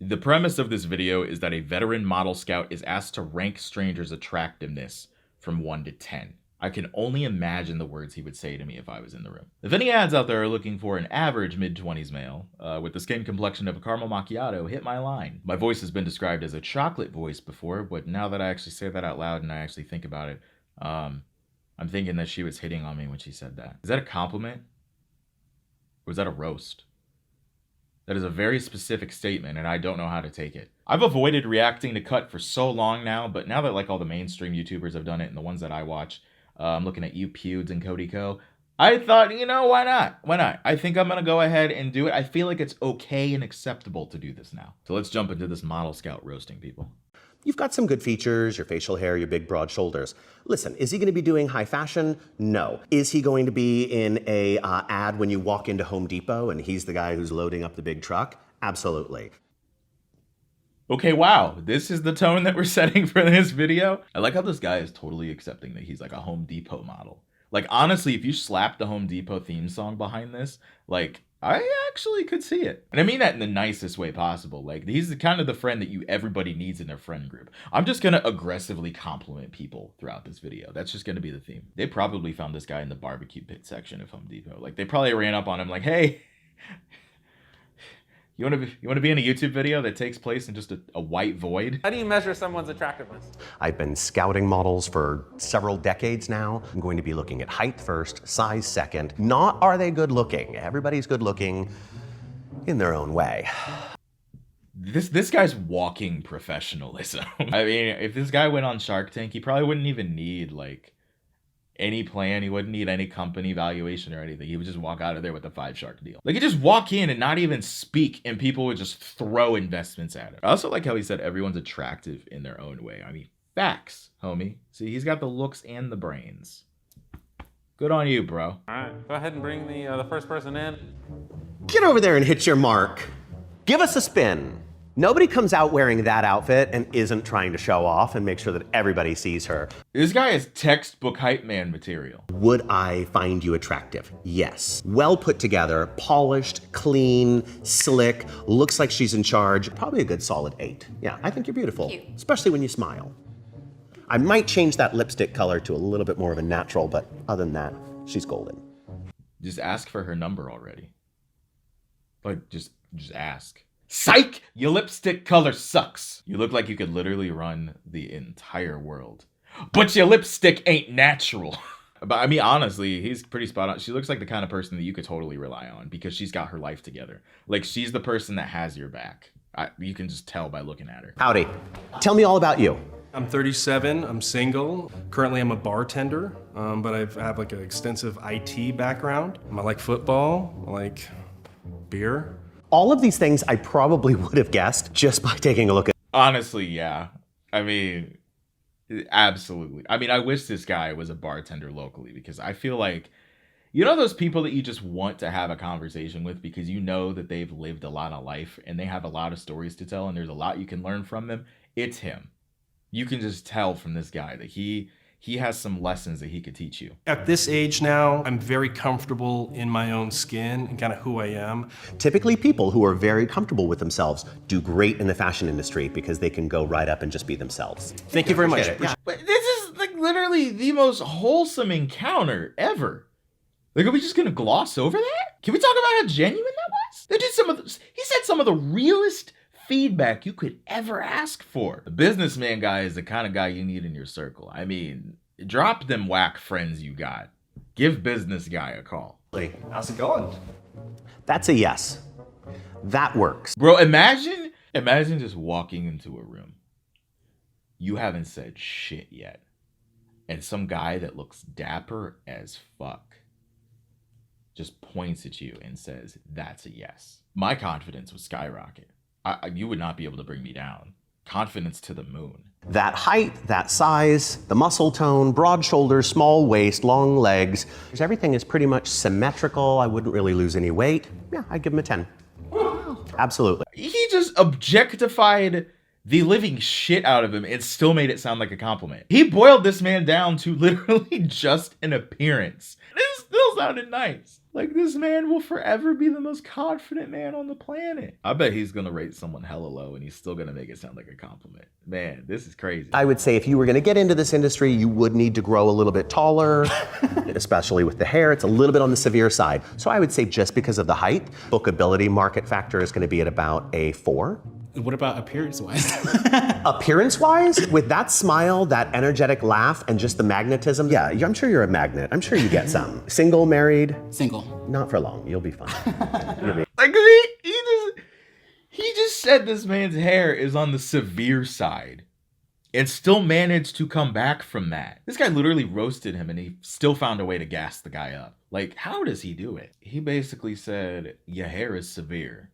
The premise of this video is that a veteran model scout is asked to rank strangers' attractiveness from 1 to 10. I can only imagine the words he would say to me if I was in the room. If any ads out there are looking for an average mid-20s male with the skin complexion of a caramel macchiato, hit my line. My voice has been described as a chocolate voice before, but now that I actually say that out loud and I actually think about it, I'm thinking that she was hitting on me when she said that. Is that a compliment? Or is that a roast? That is a very specific statement, and I don't know how to take it. I've avoided reacting to Cut for so long now, but now that like all the mainstream YouTubers have done it and the ones that I watch, I'm looking at you, Pewds and Cody Ko, I thought, you know, why not? Why not? I think I'm going to go ahead and do it. I feel like it's okay and acceptable to do this now. So let's jump into this model scout roasting people. You've got some good features, your facial hair, your big broad shoulders. Listen, is he going to be doing high fashion? No. Is he going to be in a ad when you walk into Home Depot and he's the guy who's loading up the big truck? Absolutely. Okay, wow, this is the tone that we're setting for this video. I like how this guy is totally accepting that he's like a Home Depot model. Like, honestly, if you slap the Home Depot theme song behind this, like, I actually could see it. And I mean that in the nicest way possible. Like, he's the kind of the friend that everybody needs in their friend group. I'm just gonna aggressively compliment people throughout this video. That's just gonna be the theme. They probably found this guy in the barbecue pit section of Home Depot. Like, they probably ran up on him like, hey, you want to be in a YouTube video that takes place in just a white void? How do you measure someone's attractiveness? I've been scouting models for several decades now. I'm going to be looking at height first, size second. Not are they good looking. Everybody's good looking in their own way. This guy's walking professionalism. I mean, if this guy went on Shark Tank, he probably wouldn't even need like any plan. He wouldn't need any company valuation or anything. He would just walk out of there with a 5 shark deal. Like, he'd just walk in and not even speak, and people would just throw investments at him. I also like how he said everyone's attractive in their own way. I mean, facts, homie. See, he's got the looks and the brains. Good on you, bro. All right, go ahead and bring the first person in. Get over there and hit your mark. Give us a spin. Nobody comes out wearing that outfit and isn't trying to show off and make sure that everybody sees her. This guy is textbook hype man material. Would I find you attractive? Yes. Well put together, polished, clean, slick, looks like she's in charge. Probably a good solid 8. Yeah, I think you're beautiful, especially when you smile. I might change that lipstick color to a little bit more of a natural, but other than that, she's golden. Just ask for her number already. Like, just ask. Psych! Your lipstick color sucks. You look like you could literally run the entire world. But your lipstick ain't natural. But I mean, honestly, he's pretty spot on. She looks like the kind of person that you could totally rely on because she's got her life together. Like, she's the person that has your back. You can just tell by looking at her. Howdy. Tell me all about you. I'm 37, I'm single. Currently I'm a bartender, but I have like an extensive IT background. I like football, I like beer. All of these things I probably would have guessed just by taking a look at. Honestly, yeah. I mean, absolutely. I mean, I wish this guy was a bartender locally because I feel like, you know, those people that you just want to have a conversation with because you know that they've lived a lot of life and they have a lot of stories to tell and there's a lot you can learn from them. It's him. You can just tell from this guy that he has some lessons that he could teach you. At this age now, I'm very comfortable in my own skin and kind of who I am. Typically people who are very comfortable with themselves do great in the fashion industry because they can go right up and just be themselves. Thank you very much. Yeah. But this is like literally the most wholesome encounter ever. Like, are we just gonna gloss over that? Can we talk about how genuine that was? They did he said some of the realest feedback you could ever ask for. The businessman guy is the kind of guy you need in your circle. I mean, drop them whack friends you got. Give business guy a call. How's it going? That's a yes. That works. Bro, imagine just walking into a room. You haven't said shit yet. And some guy that looks dapper as fuck just points at you and says, that's a yes. My confidence would skyrocket. You would not be able to bring me down. Confidence to the moon. That height, that size, the muscle tone, broad shoulders, small waist, long legs. Everything is pretty much symmetrical. I wouldn't really lose any weight. Yeah, I'd give him a 10. Absolutely. He just objectified the living shit out of him and still made it sound like a compliment. He boiled this man down to literally just an appearance. The still sounded nice. Like, this man will forever be the most confident man on the planet. I bet he's gonna rate someone hella low and he's still gonna make it sound like a compliment. Man, this is crazy. I would say if you were gonna get into this industry, you would need to grow a little bit taller, especially with the hair. It's a little bit on the severe side. So I would say just because of the height, bookability market factor is gonna be at about a 4. What about appearance-wise? Appearance-wise, with that smile, that energetic laugh, and just the magnetism, yeah, I'm sure you're a magnet. I'm sure you get some. Single, married? Single. Not for long. You'll be fine. Like, he just said this man's hair is on the severe side and still managed to come back from that. This guy literally roasted him and he still found a way to gas the guy up. Like, how does he do it? He basically said, your hair is severe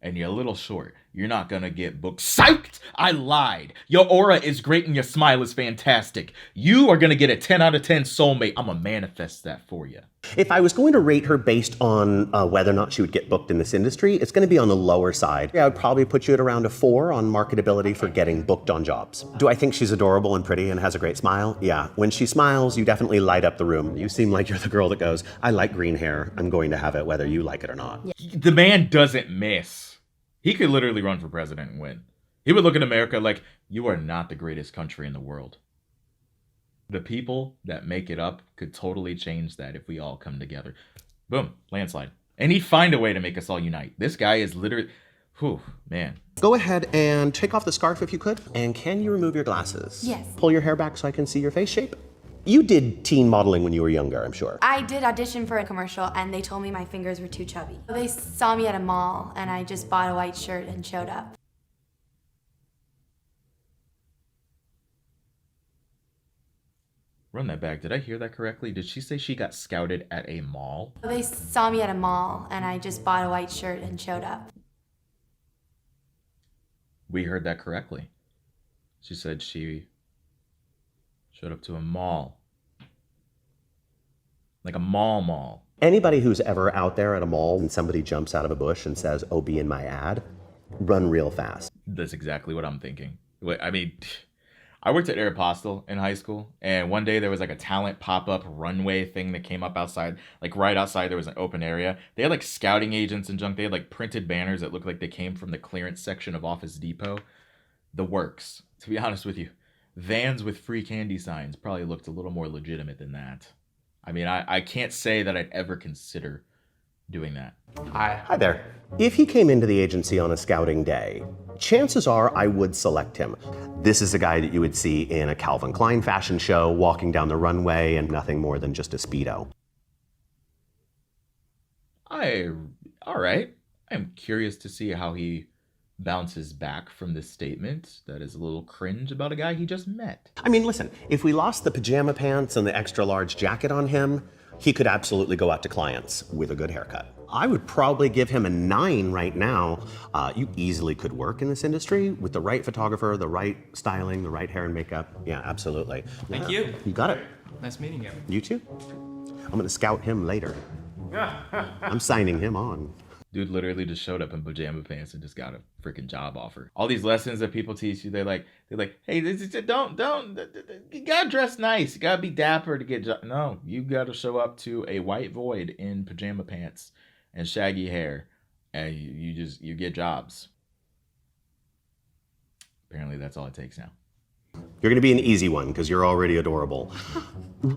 and you're a little short. You're not gonna get booked. Psyched! I lied. Your aura is great and your smile is fantastic. You are gonna get a 10 out of 10 soulmate. I'm gonna manifest that for you. If I was going to rate her based on whether or not she would get booked in this industry, it's going to be on the lower side. Yeah, I would probably put you at around a 4 on marketability for getting booked on jobs. Do I think she's adorable and pretty and has a great smile? Yeah. When she smiles, you definitely light up the room. You seem like you're the girl that goes, I like green hair. I'm going to have it whether you like it or not. The man doesn't miss. He could literally run for president and win. He would look at America like, you are not the greatest country in the world. The people that make it up could totally change that if we all come together. Boom, landslide. And he'd find a way to make us all unite. This guy is literally, whew, man. Go ahead and take off the scarf if you could. And can you remove your glasses? Yes. Pull your hair back so I can see your face shape. You did teen modeling when you were younger, I'm sure. I did audition for a commercial and they told me my fingers were too chubby. They saw me at a mall and I just bought a white shirt and showed up. Run that back. Did I hear that correctly? Did she say she got scouted at a mall? They saw me at a mall and I just bought a white shirt and showed up. We heard that correctly. She said she showed up to a mall. Like a mall. Anybody who's ever out there at a mall and somebody jumps out of a bush and says, oh, be in my ad, run real fast. That's exactly what I'm thinking. I mean, I worked at Aeropostale in high school, and one day there was like a talent pop-up runway thing that came up outside. Like right outside there was an open area. They had like scouting agents and junk. They had like printed banners that looked like they came from the clearance section of Office Depot. The works, to be honest with you. Vans with free candy signs probably looked a little more legitimate than that. I mean, I can't say that I'd ever consider doing that. Hi there. If he came into the agency on a scouting day, chances are I would select him. This is a guy that you would see in a Calvin Klein fashion show, walking down the runway and nothing more than just a Speedo. All right. I'm curious to see how he bounces back from this statement that is a little cringe about a guy he just met. I mean, listen, if we lost the pajama pants and the extra large jacket on him, he could absolutely go out to clients with a good haircut. I would probably give him a 9 right now. You easily could work in this industry with the right photographer, the right styling, the right hair and makeup. Yeah, absolutely. Thank you. You got it. Nice meeting you. You too. I'm gonna scout him later. I'm signing him on. Dude literally just showed up in pajama pants and just got a freaking job offer. All these lessons that people teach you, they're like, hey, don't, you gotta dress nice. You gotta be dapper to get No, you gotta show up to a white void in pajama pants and shaggy hair, and you get jobs. Apparently that's all it takes now. You're gonna be an easy one because you're already adorable.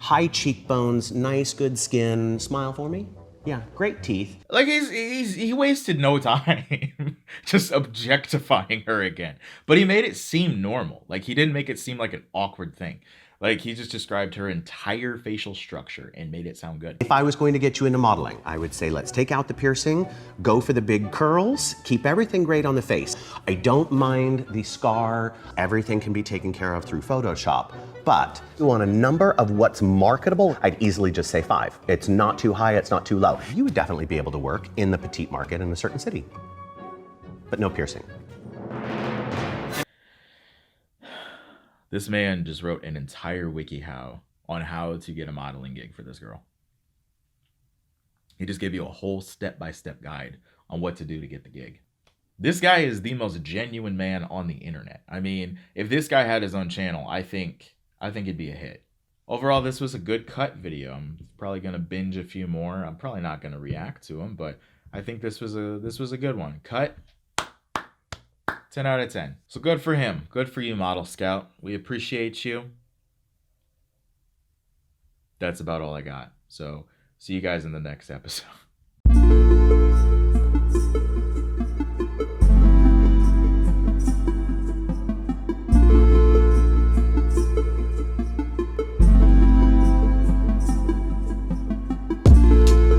High cheekbones, nice, good skin. Smile for me. Yeah, great teeth. Like he wasted no time just objectifying her again. But he made it seem normal. Like he didn't make it seem like an awkward thing. Like he just described her entire facial structure and made it sound good. If I was going to get you into modeling, I would say let's take out the piercing, go for the big curls, keep everything great on the face. I don't mind the scar. Everything can be taken care of through Photoshop. But if you want a number of what's marketable, I'd easily just say 5. It's not too high, it's not too low. You would definitely be able to work in the petite market in a certain city. But no piercing. This man just wrote an entire WikiHow on how to get a modeling gig for this girl. He just gave you a whole step-by-step guide on what to do to get the gig. This guy is the most genuine man on the internet. I mean, if this guy had his own channel, I think it'd be a hit. Overall, this was a good cut video. I'm probably gonna binge a few more. I'm probably not gonna react to them, but I think this was a good one. Cut 10 out of 10. So good for him. Good for you, Model Scout. We appreciate you. That's about all I got. So see you guys in the next episode.